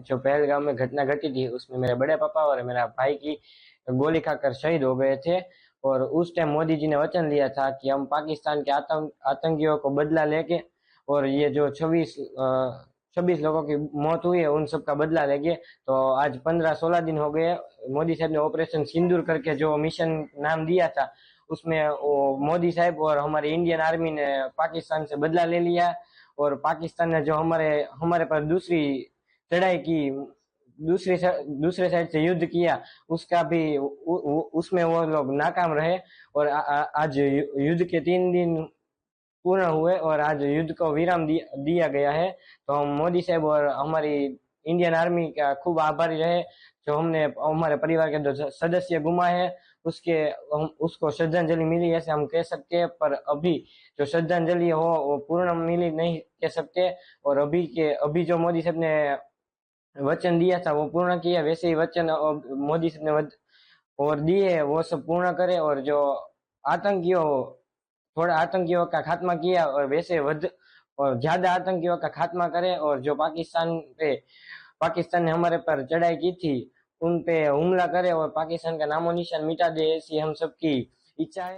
जो पहलगाम में घटना घटी थी उसमें मेरे बड़े पापा और मेरा भाई की गोली खाकर शहीद हो गए थे। और उस टाइम मोदी जी ने वचन लिया था कि हम पाकिस्तान के आतंकियों को बदला लेके और ये जो 26 लोगों की मौत हुई है उन सब का बदला लेंगे। तो आज 15-16 दिन हो गए। मोदी साहब ने ऑपरेशन सिंदूर करके जो मिशन नाम दिया था उसमें वो मोदी साहब और हमारी इंडियन आर्मी ने पाकिस्तान से बदला ले लिया। और पाकिस्तान ने जो हमारे हमारे पर दूसरी चढ़ाई की, दूसरे साइड से युद्ध किया, उसका भी उसमें वो लोग नाकाम रहे। और आज युद्ध के 3 दिन पूर्ण हुए और आज युद्ध को विराम दिया गया है। तो हम मोदी साहब और हमारी इंडियन आर्मी का खूब आभारी रहे। जो हमने हमारे परिवार के 2 सदस्य गुमाए हैं उसके हम उसको श्रद्धांजलि मिली ऐसे हम कह सकते हैं। पर अभी जो श्रद्धांजलि हो वो पूर्ण मिली नहीं कह सकते। और अभी जो मोदी साहब ने वचन दिया था वो पूर्ण किया, वैसे ही वचन मोदी साहब ने और दिए वो सब पूर्ण करे। और जो आतंकियों थोड़ा आतंकियों का खात्मा किया और वैसे और ज्यादा आतंकियों का खात्मा करे। और जो पाकिस्तान ने हमारे पर चढ़ाई की थी उन पे हमला करे और पाकिस्तान का नामो निशान मिटा दे, ऐसी हम सबकी इच्छा है।